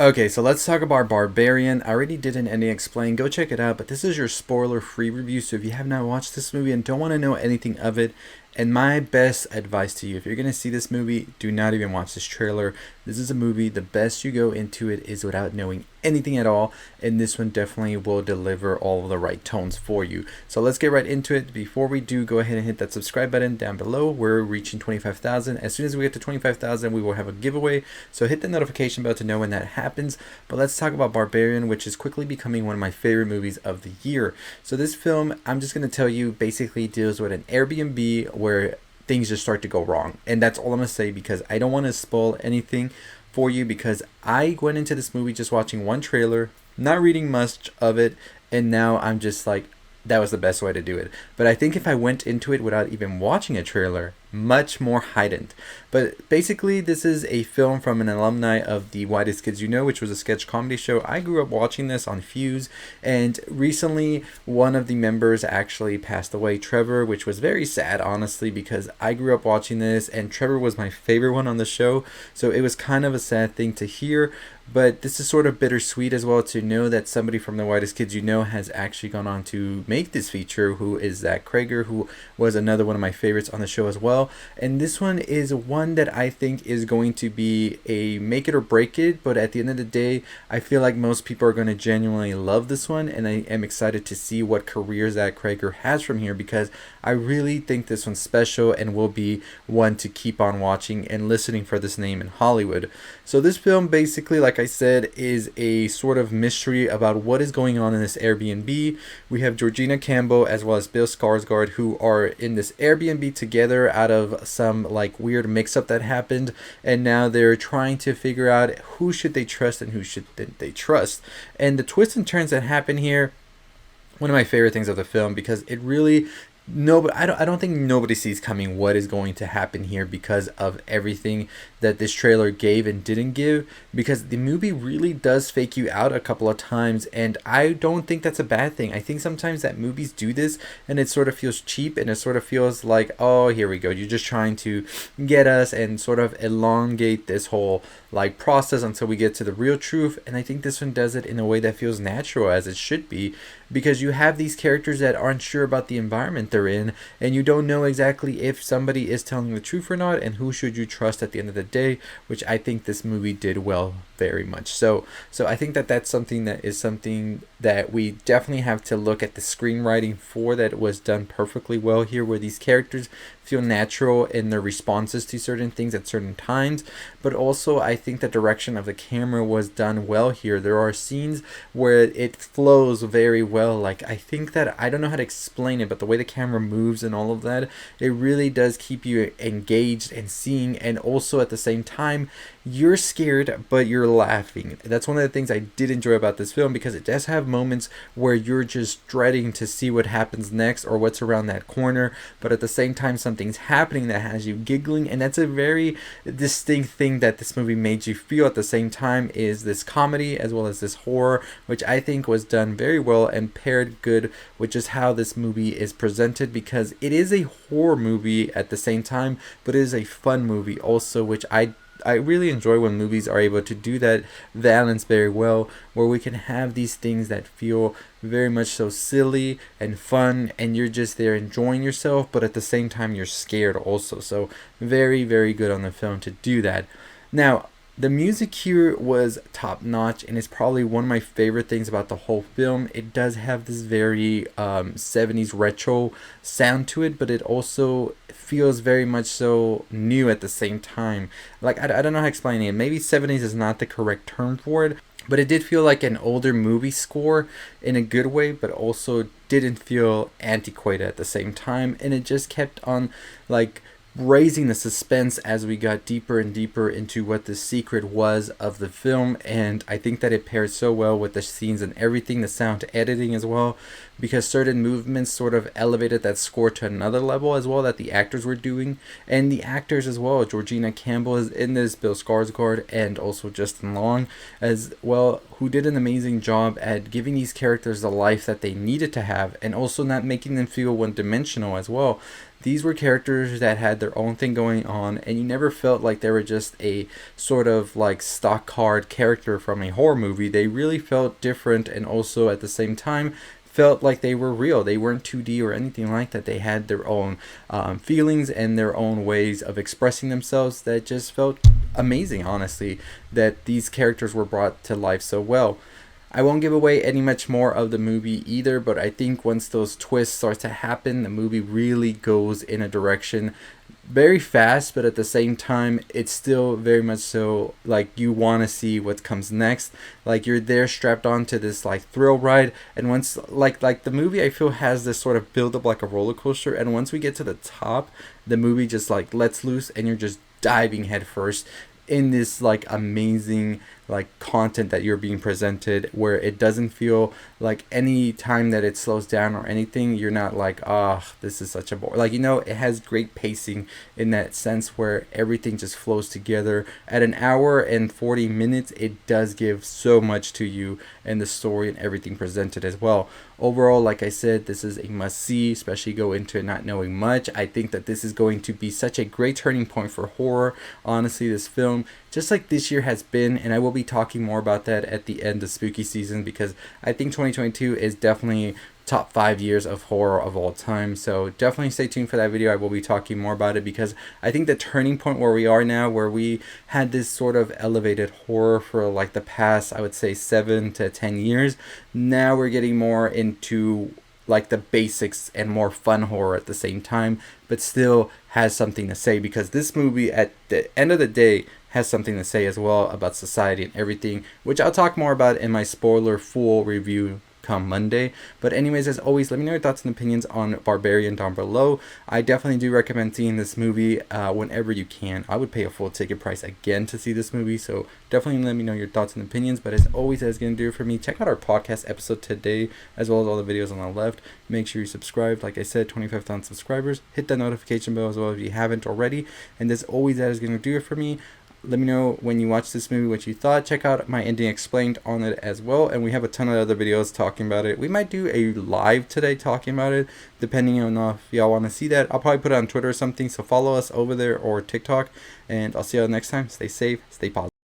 Okay, so let's talk about Barbarian. I already did an ending explain. Go check it out. But this is your spoiler-free review. So if you have not watched this movie and don't want to know anything of it, and my best advice to you, if you're gonna see this movie, do not even watch this trailer. This is a movie. The best you go into it is without knowing anything at all, and this one definitely will deliver all of the right tones for you. So let's get right into it. Before we do, go ahead and hit that subscribe button down below. We're reaching 25,000. As soon as we get to 25,000, we will have a giveaway. So hit the notification bell to know when that happens. But let's talk about Barbarian, which is quickly becoming one of my favorite movies of the year. So this film, I'm just going to tell you, basically deals with an Airbnb where things just start to go wrong. And that's all I'm going to say because I don't want to spoil anything for you because I went into this movie just watching one trailer, not reading much of it, and now I'm just like, that was the best way to do it. But I think if I went into it without even watching a trailer, much more heightened. But basically, this is a film from an alumni of The Whitest Kids You Know, which was a sketch comedy show. I grew up watching this on Fuse, and recently one of the members actually passed away, Trevor, which was very sad, honestly, because I grew up watching this, and Trevor was my favorite one on the show, so it was kind of a sad thing to hear. But this is sort of bittersweet as well to know that somebody from The Whitest Kids You Know has actually gone on to make this feature, who is Zach Cregger, who was another one of my favorites on the show as well. And this one is one that I think is going to be a make it or break it, but at the end of the day, I feel like most people are going to genuinely love this one, and I am excited to see what career Zach Cregger has from here because I really think this one's special and will be one to keep on watching and listening for this name in Hollywood. So this film basically, like I said, is a sort of mystery about what is going on in this Airbnb. We have Georgina Campbell as well as Bill Skarsgard who are in this Airbnb together out of some like weird mix-up that happened, and now they're trying to figure out who should they trust and who shouldn't they trust. And the twists and turns that happen here, one of my favorite things of the film because it really I don't think nobody sees coming what is going to happen here because of everything that this trailer gave and didn't give, because the movie really does fake you out a couple of times, and I don't think that's a bad thing. I think sometimes that movies do this and it sort of feels cheap and it sort of feels like, oh, here we go, you're just trying to get us and sort of elongate this whole like process until we get to the real truth. And I think this one does it in a way that feels natural, as it should be, because you have these characters that aren't sure about the environment they're in, and you don't know exactly if somebody is telling the truth or not, and who should you trust at the end of the day, which I think this movie did well, very much so. So I think that that's something that we definitely have to look at the screenwriting for, that was done perfectly well here, where these characters feel natural in their responses to certain things at certain times. But also I think the direction of the camera was done well here. There are scenes where it flows very well. Like, I think that, I don't know how to explain it, but the way the camera moves and all of that, it really does keep you engaged and seeing, and also at the same time you're scared but you're laughing. That's one of the things I did enjoy about this film, because it does have moments where you're just dreading to see what happens next or what's around that corner, but at the same time something's happening that has you giggling. And that's a very distinct thing that this movie made you feel at the same time, is this comedy as well as this horror, which I think was done very well and paired good with just how this movie is presented, because it is a horror movie at the same time, but it is a fun movie also, which I really enjoy when movies are able to do that balance very well, where we can have these things that feel very much so silly and fun, and you're just there enjoying yourself, but at the same time you're scared also. So very, very good on the film to do that. Now, the music here was top notch, and it's probably one of my favorite things about the whole film. It does have this very 70s retro sound to it, but it also feels very much so new at the same time. Like, I don't know how to explain it. Maybe 70s is not the correct term for it, but it did feel like an older movie score in a good way, but also didn't feel antiquated at the same time. And it just kept on like raising the suspense as we got deeper and deeper into what the secret was of the film. And I think that it paired so well with the scenes and everything, the sound editing as well, because certain movements sort of elevated that score to another level as well that the actors were doing. And the actors as well, Georgina Campbell is in this, Bill Skarsgard, and also Justin Long as well, who did an amazing job at giving these characters the life that they needed to have, and also not making them feel one-dimensional as well. These were characters that had their own thing going on, and you never felt like they were just a sort of like stock card character from a horror movie. They really felt different, and also at the same time felt like they were real. They weren't 2D or anything like that. They had their own feelings and their own ways of expressing themselves that just felt amazing, honestly, that these characters were brought to life so well. I won't give away any much more of the movie either, but I think once those twists start to happen, the movie really goes in a direction very fast, but at the same time, it's still very much so like you want to see what comes next. Like you're there strapped onto this like thrill ride, and once like the movie I feel has this sort of build up like a roller coaster, and once we get to the top, the movie just like lets loose, and you're just diving headfirst in this like amazing like content that you're being presented, where it doesn't feel like any time that it slows down or anything, you're not like, this is such a bore. Like, you know, it has great pacing in that sense where everything just flows together. At an hour and 40 minutes, it does give so much to you and the story and everything presented as well. Overall, like I said, this is a must-see, especially go into it not knowing much. I think that this is going to be such a great turning point for horror. Honestly, this film, just like this year has been, and I will be talking more about that at the end of spooky season, because I think 2022 is definitely top 5 years of horror of all time. So definitely stay tuned for that video. I will be talking more about it, because I think the turning point where we are now, where we had this sort of elevated horror for like the past, I would say 7 to 10 years, now we're getting more into like the basics and more fun horror at the same time, but still has something to say, because this movie at the end of the day has something to say as well about society and everything, which I'll talk more about in my spoiler full review come Monday. But anyways, as always, let me know your thoughts and opinions on Barbarian down below. I definitely do recommend seeing this movie whenever you can. I would pay a full ticket price again to see this movie, so definitely let me know your thoughts and opinions. But as always, that's going to do it for me. Check out our podcast episode today, as well as all the videos on the left. Make sure you subscribe. Like I said, 25,000 subscribers. Hit that notification bell as well if you haven't already. And as always, that is going to do it for me. Let me know when you watch this movie what you thought. Check out my ending explained on it as well, and we have a ton of other videos talking about it. We might do a live today talking about it, depending on if y'all want to see that. I'll probably put it on Twitter or something, so follow us over there or TikTok, and I'll see y'all next time. Stay safe, stay positive.